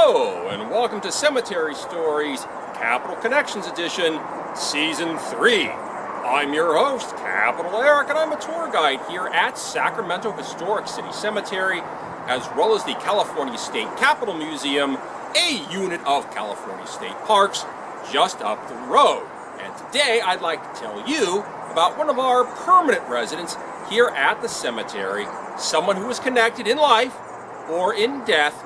Hello, and welcome to Cemetery Stories, Capital Connections Edition, Season 3. I'm your host, Capital Eric, and I'm a tour guide here at Sacramento Historic City Cemetery, as well as the California State Capitol Museum, a unit of California State Parks, just up the road. And today I'd like to tell you about one of our permanent residents here at the cemetery, someone who is connected in life or in death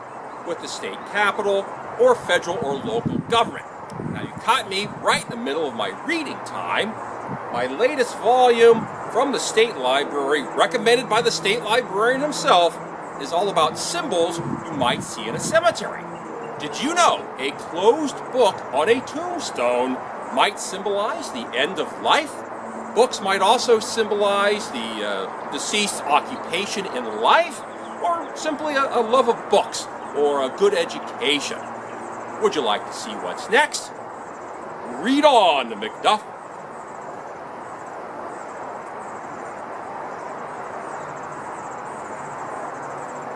with the state capitol or federal or local government. Now, you caught me right in the middle of my reading time. My latest volume from the state library, recommended by the state librarian himself, is all about symbols you might see in a cemetery. Did you know a closed book on a tombstone might symbolize the end of life? Books might also symbolize the deceased's occupation in life, or simply a love of books or a good education. Would you like to see what's next? Read on, McDuff.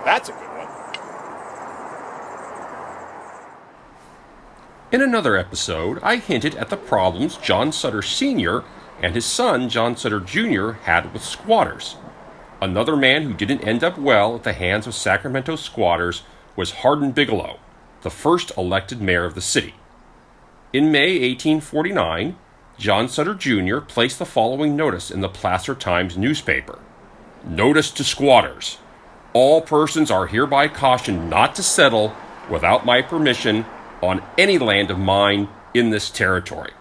That's a good one. In another episode, I hinted at the problems John Sutter Sr. and his son, John Sutter Jr., had with squatters. Another man who didn't end up well at the hands of Sacramento squatters was Hardin Bigelow, the first elected mayor of the city. In May 1849, John Sutter Jr. placed the following notice in the Placer Times newspaper. Notice to squatters. All persons are hereby cautioned not to settle without my permission on any land of mine in this territory.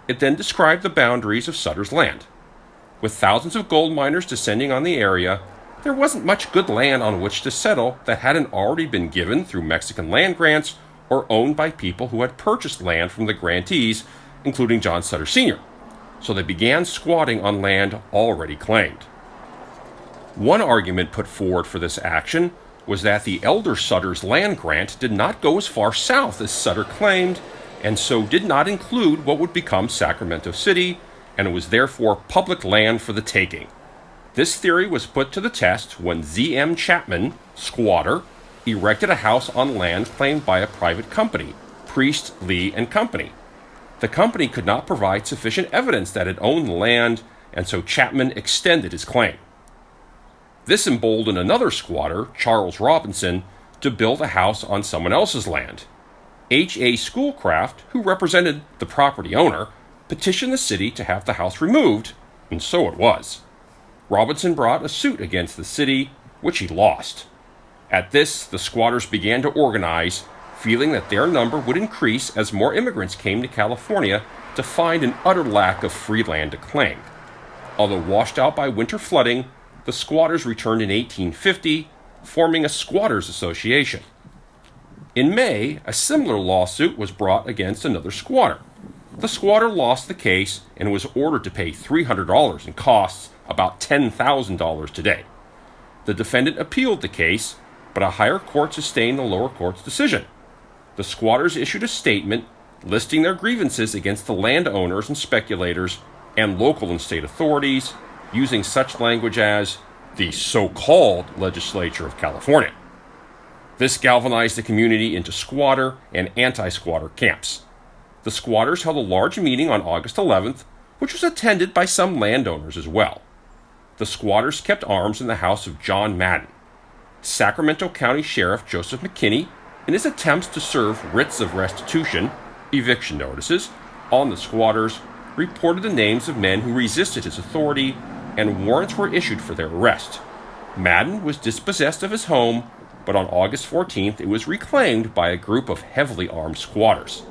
It then described the boundaries of Sutter's land. With thousands of gold miners descending on the area, there wasn't much good land on which to settle that hadn't already been given through Mexican land grants or owned by people who had purchased land from the grantees, including John Sutter Sr. So they began squatting on land already claimed. One argument put forward for this action was that the elder Sutter's land grant did not go as far south as Sutter claimed, and so did not include what would become Sacramento City, and it was therefore public land for the taking. This theory was put to the test when Z.M. Chapman, squatter, erected a house on land claimed by a private company, Priest, Lee and Company. The company could not provide sufficient evidence that it owned the land, and so Chapman extended his claim. This emboldened another squatter, Charles Robinson, to build a house on someone else's land. H.A. Schoolcraft, who represented the property owner, petitioned the city to have the house removed, and so it was. Robinson brought a suit against the city, which he lost. At this, the squatters began to organize, feeling that their number would increase as more immigrants came to California to find an utter lack of free land to claim. Although washed out by winter flooding, the squatters returned in 1850, forming a squatters association. In May, a similar lawsuit was brought against another squatter. The squatter lost the case and was ordered to pay $300 in costs, about $10,000 today. The defendant appealed the case, but a higher court sustained the lower court's decision. The squatters issued a statement listing their grievances against the landowners and speculators and local and state authorities, using such language as the so-called legislature of California. This galvanized the community into squatter and anti-squatter camps. The squatters held a large meeting on August 11th, which was attended by some landowners as well. The squatters kept arms in the house of John Madden. Sacramento County Sheriff Joseph McKinney, in his attempts to serve writs of restitution, eviction notices, on the squatters, reported the names of men who resisted his authority, and warrants were issued for their arrest. Madden was dispossessed of his home, but on August 14th it was reclaimed by a group of heavily armed squatters.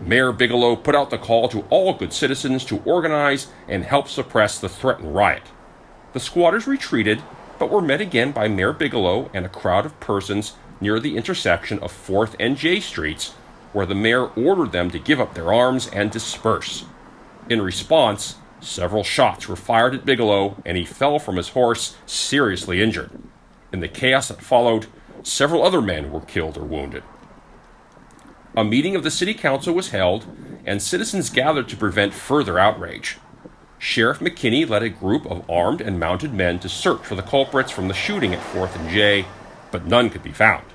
Mayor Bigelow put out the call to all good citizens to organize and help suppress the threatened riot. The squatters retreated, but were met again by Mayor Bigelow and a crowd of persons near the intersection of 4th and J Streets, where the mayor ordered them to give up their arms and disperse. In response, several shots were fired at Bigelow, and he fell from his horse, seriously injured. In the chaos that followed, several other men were killed or wounded. A meeting of the city council was held, and citizens gathered to prevent further outrage. Sheriff McKinney led a group of armed and mounted men to search for the culprits from the shooting at 4th and J, but none could be found.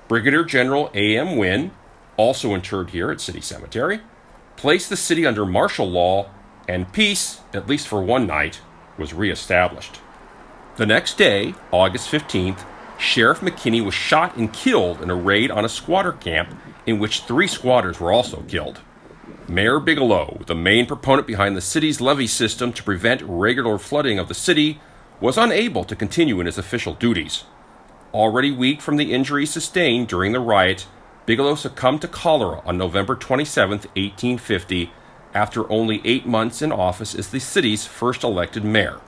Brigadier General A.M. Wynne, also interred here at City Cemetery, placed the city under martial law, and peace, at least for one night, was reestablished. The next day, August 15th, Sheriff McKinney was shot and killed in a raid on a squatter camp in which 3 squatters were also killed. Mayor Bigelow, the main proponent behind the city's levee system to prevent regular flooding of the city, was unable to continue in his official duties. Already weak from the injuries sustained during the riot, Bigelow succumbed to cholera on November 27, 1850, after only 8 months in office as the city's first elected mayor.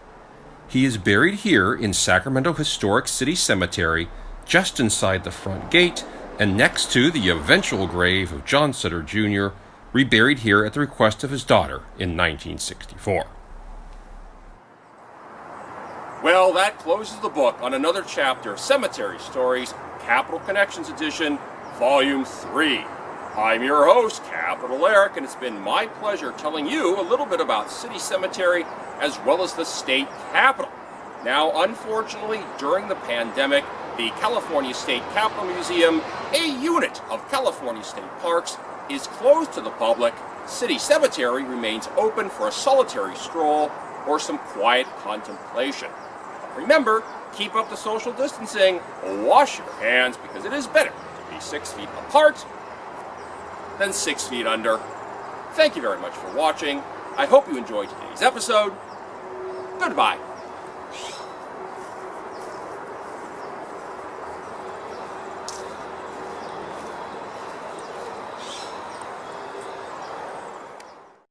He is buried here in Sacramento Historic City Cemetery, just inside the front gate and next to the eventual grave of John Sutter Jr., reburied here at the request of his daughter in 1964. Well, that closes the book on another chapter of Cemetery Stories, Capital Connections Edition, Volume 3. I'm your host, Capital Eric, and it's been my pleasure telling you a little bit about City Cemetery as well as the state capitol. Now, unfortunately, during the pandemic, the California State Capitol Museum, a unit of California State Parks, is closed to the public. City Cemetery remains open for a solitary stroll or some quiet contemplation. Remember, keep up the social distancing, wash your hands, because it is better to be 6 feet apart than 6 feet under. Thank you very much for watching. I hope you enjoyed today's episode. Goodbye.